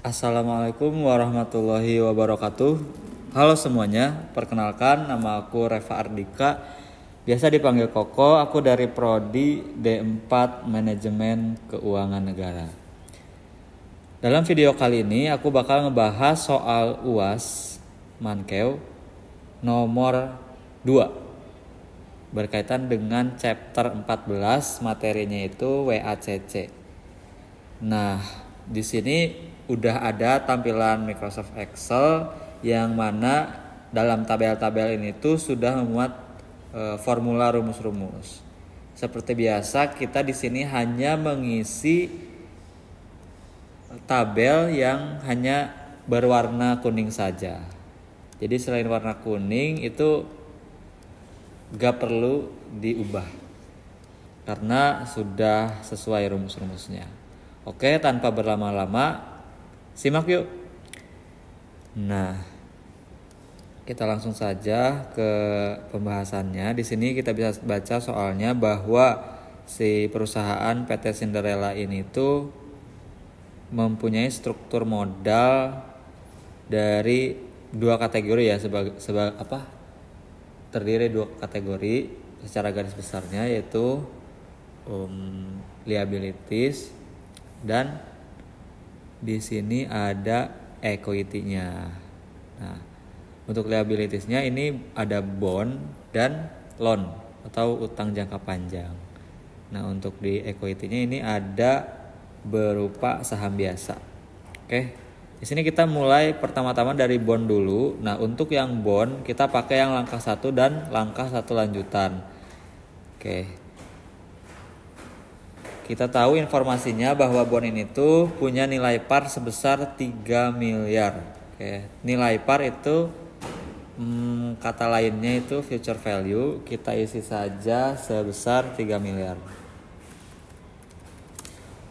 Assalamualaikum warahmatullahi wabarakatuh. Halo semuanya, perkenalkan nama aku Reva Ardika, biasa dipanggil Koko. Aku dari Prodi D4 Manajemen Keuangan Negara. Dalam video kali ini aku bakal ngebahas soal UAS Mankeu nomor 2 berkaitan dengan chapter 14, materinya itu WACC. Nah, di sini udah ada tampilan Microsoft Excel yang mana dalam tabel-tabel ini tuh sudah memuat formula rumus-rumus. Seperti biasa, kita di sini hanya mengisi tabel yang hanya berwarna kuning saja. Jadi selain warna kuning itu gak perlu diubah karena sudah sesuai rumus-rumusnya. Oke, tanpa berlama-lama, simak yuk. Nah, kita langsung saja ke pembahasannya. Di sini kita bisa baca soalnya bahwa si perusahaan PT Cinderella ini tuh mempunyai struktur modal dari dua kategori ya, terdiri dua kategori secara garis besarnya, yaitu liabilities dan di sini ada equity-nya. Nah, untuk liabilities-nya ini ada bond dan loan atau utang jangka panjang. Nah, untuk di equity-nya ini ada berupa saham biasa. Oke. Di sini kita mulai pertama-tama dari bond dulu. Nah, untuk yang bond kita pakai yang langkah 1 dan langkah 1 lanjutan. Oke. Kita tahu informasinya bahwa bond ini tuh punya nilai par sebesar 3 miliar. Oke. Nilai par itu kata lainnya itu future value. Kita isi saja sebesar 3 miliar.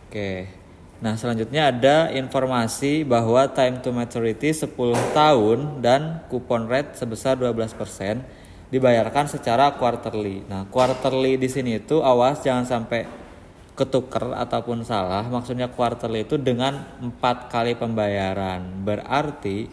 Oke. Nah, selanjutnya ada informasi bahwa time to maturity 10 tahun dan coupon rate sebesar 12% dibayarkan secara quarterly. Nah, quarterly di sini itu awas jangan sampai ketuker ataupun salah. Maksudnya quarterly itu dengan 4 kali pembayaran. Berarti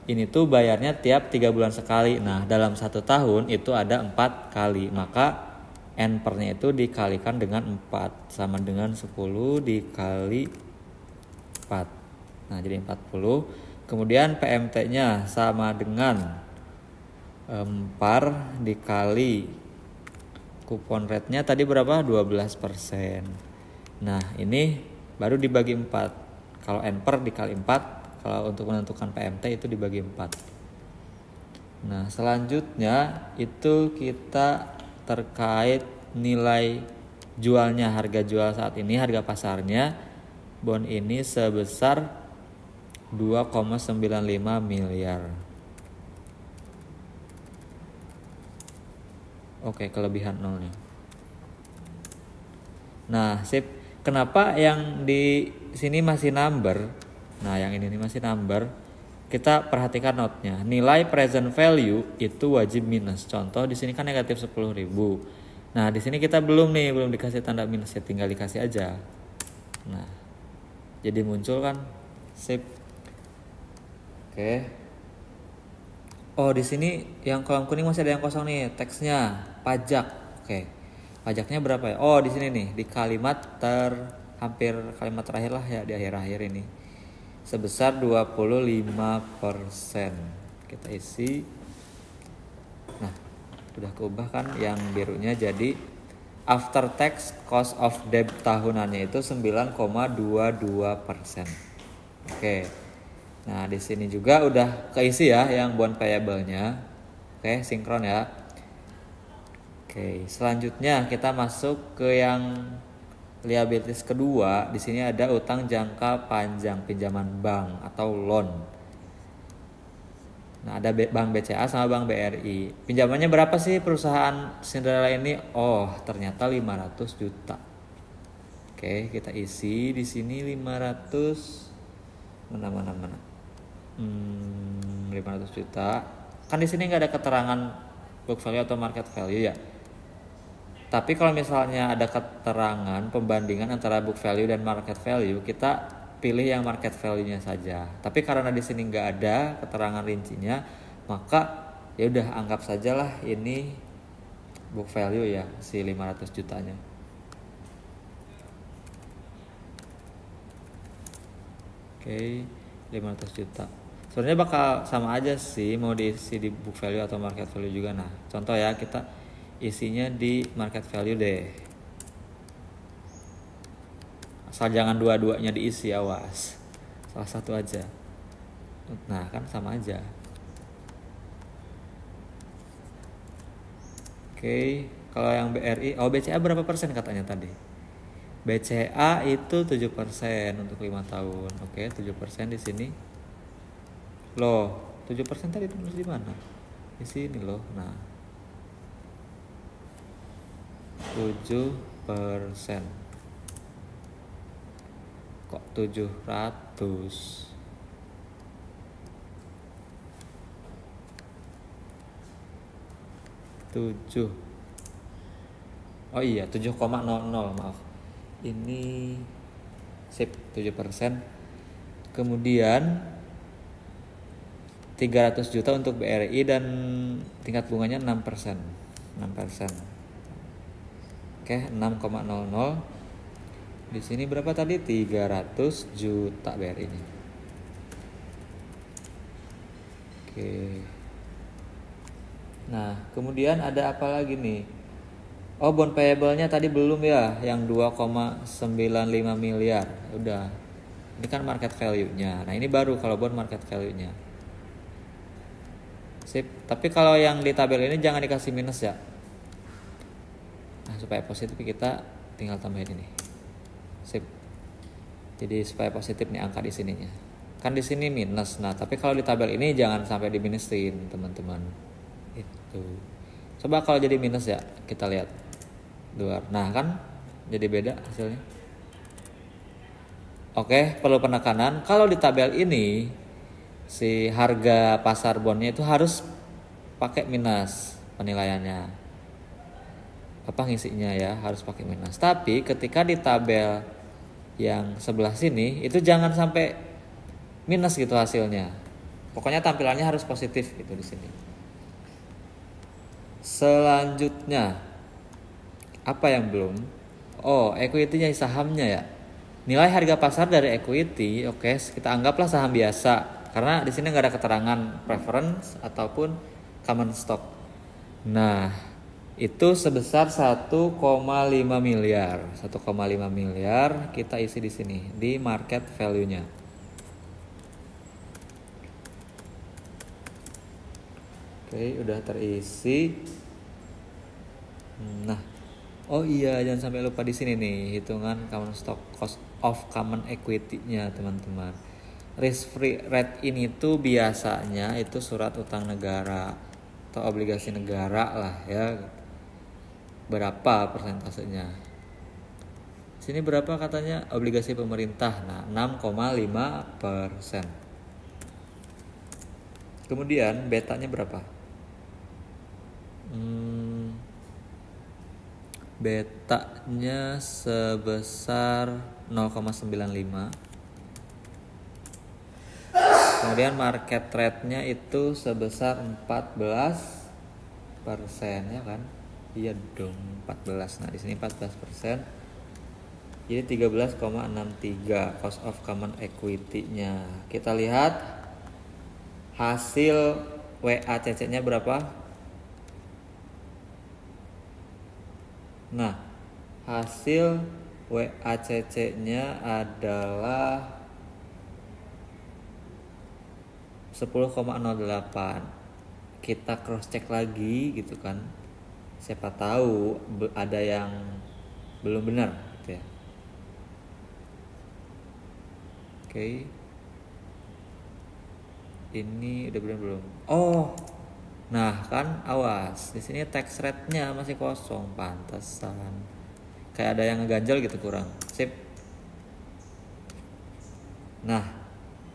ini tuh bayarnya tiap 3 bulan sekali. Nah, dalam 1 tahun itu ada 4 kali. Maka N per-nya itu dikalikan dengan 4 sama dengan 10 dikali 4. Nah, jadi 40. Kemudian PMT-nya sama dengan par dikali coupon rate-nya tadi berapa? 12%. Nah, ini baru dibagi 4. Kalau N per dikali 4, kalau untuk menentukan PMT itu dibagi 4. Nah, selanjutnya itu kita terkait nilai jualnya, harga jual saat ini, harga pasarnya bond ini sebesar 2,95 miliar. Oke, kelebihan 0 nih. Nah, sip. Kenapa yang di sini masih number? Nah, yang ini masih number. Kita perhatikan note-nya. Nilai present value itu wajib minus. Contoh di sini kan negatif 10.000. Nah, di sini kita belum dikasih tanda minus, ya tinggal dikasih aja. Nah, jadi muncul kan? Sip. Oke. Oh, di sini yang kolom kuning masih ada yang kosong nih, teksnya pajak. Oke. Pajaknya berapa ya? Oh, di sini nih, di hampir kalimat terakhir lah ya, di akhir-akhir ini. Sebesar 25%. Kita isi. Nah, udah keubah kan yang birunya jadi after tax cost of debt tahunannya itu 9,22%. Oke. Nah, di sini juga udah keisi ya yang bond payable-nya. Oke, sinkron ya. Oke, selanjutnya kita masuk ke yang liabilities kedua. Di sini ada utang jangka panjang, pinjaman bank atau loan. Nah, ada Bank BCA sama Bank BRI. Pinjamannya berapa sih perusahaan Cinderella ini? Oh, ternyata 500 juta. Oke, kita isi di sini 500 mana. 500 juta. Kan di sini nggak ada keterangan book value atau market value ya. Tapi kalau misalnya ada keterangan pembandingan antara book value dan market value, kita pilih yang market value-nya saja. Tapi karena di sini nggak ada keterangan rincinya, maka ya udah anggap sajalah ini book value ya, si 500 jutanya. Oke, 500 juta. Sebenarnya bakal sama aja sih, mau diisi di book value atau market value juga. Nah, contoh ya, kita isinya di market value deh. Asal jangan dua-duanya diisi, awas. Salah satu aja. Nah, kan sama aja. Oke, kalau yang BRI, BCA berapa persen katanya tadi? BCA itu 7% untuk 5 tahun. Oke, 7% di sini. Loh, 7% tadi tulis di mana? Di sini loh. Nah, 7%. Kok 700? Oh iya, 7,00, maaf. Ini sip, 7%. Kemudian 300 juta untuk BRI dan tingkat bunganya 6%. 6%. Oke, 6,00. Di sini berapa tadi? 300 juta BRI ini. Oke. Nah, kemudian ada apa lagi nih? Bond payable-nya tadi belum ya, yang 2,95 miliar. Udah. Ini kan market value-nya. Nah, ini baru kalau bond market value-nya. Sip. Tapi kalau yang di tabel ini jangan dikasih minus ya. Nah, supaya positif kita tinggal tambahin ini. Sip. Jadi supaya positif nih angka di sininya. Kan di sini minus. Nah, tapi kalau di tabel ini jangan sampai diminusin, teman-teman. Itu. Coba kalau jadi minus ya, kita lihat. Nah, kan jadi beda hasilnya. Oke, perlu penekanan. Kalau di tabel ini si harga pasar bondnya itu harus pakai minus penilaiannya. Apa ngisinya ya, harus pakai minus. Tapi ketika di tabel yang sebelah sini itu jangan sampai minus gitu hasilnya. Pokoknya tampilannya harus positif gitu di sini. Selanjutnya apa yang belum? Equity-nya sahamnya ya. Nilai harga pasar dari equity, oke, kita anggaplah saham biasa karena di sini nggak ada keterangan preference ataupun common stock. Nah, itu sebesar 1,5 miliar. 1,5 miliar kita isi di sini di market value-nya. Oke, udah terisi. Nah, jangan sampai lupa di sini nih hitungan common stock cost of common equity-nya, teman-teman. Risk free rate ini tuh biasanya itu surat utang negara atau obligasi negara lah ya. Berapa persentasenya? Sini berapa katanya obligasi pemerintah? Nah, 6,5%. Kemudian betanya berapa? Betanya sebesar 0,95. Kemudian market rate-nya itu sebesar 14% ya kan? Iya dong, 14. Nah, di sini 14%. Jadi 13,63 cost of common equity-nya. Kita lihat hasil WACC-nya berapa? Nah, hasil WACC-nya adalah 10,08. Kita cross check lagi gitu kan. Siapa tahu ada yang belum benar gitu ya. Oke. Ini udah benar belum? Nah kan awas, di sini tax rate-nya masih kosong, pantesan. Kayak ada yang ngeganjel gitu kurang. Sip. Nah,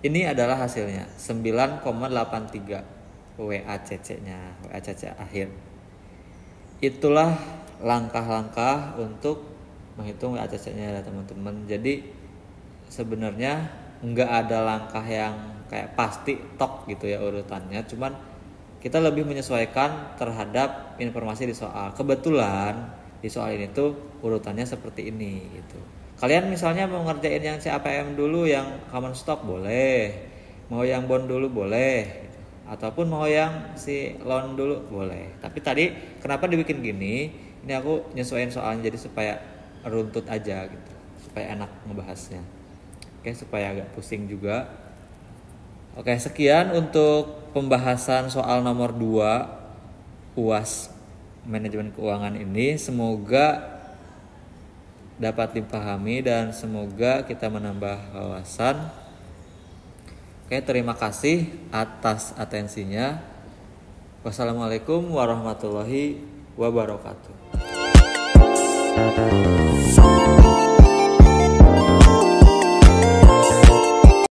Ini adalah hasilnya 9,83 WACC-nya, WACC akhir. Itulah langkah-langkah untuk menghitung WACC-nya ya teman-teman. Jadi sebenarnya nggak ada langkah yang kayak pasti tok gitu ya urutannya, cuman kita lebih menyesuaikan terhadap informasi di soal. Kebetulan di soal ini tuh urutannya seperti ini gitu. Kalian misalnya mau ngerjain yang CAPM dulu, yang common stock boleh, mau yang bond dulu boleh, ataupun mau yang si loan dulu boleh. Tapi tadi kenapa dibikin gini? Ini aku nyesuaiin soalnya jadi supaya runtut aja gitu, supaya enak ngebahasnya. Oke, supaya agak pusing juga. Oke, sekian untuk pembahasan soal nomor 2 UAS manajemen keuangan ini. Semoga dapat dipahami dan semoga kita menambah wawasan. Oke, terima kasih atas atensinya. Wassalamualaikum warahmatullahi wabarakatuh.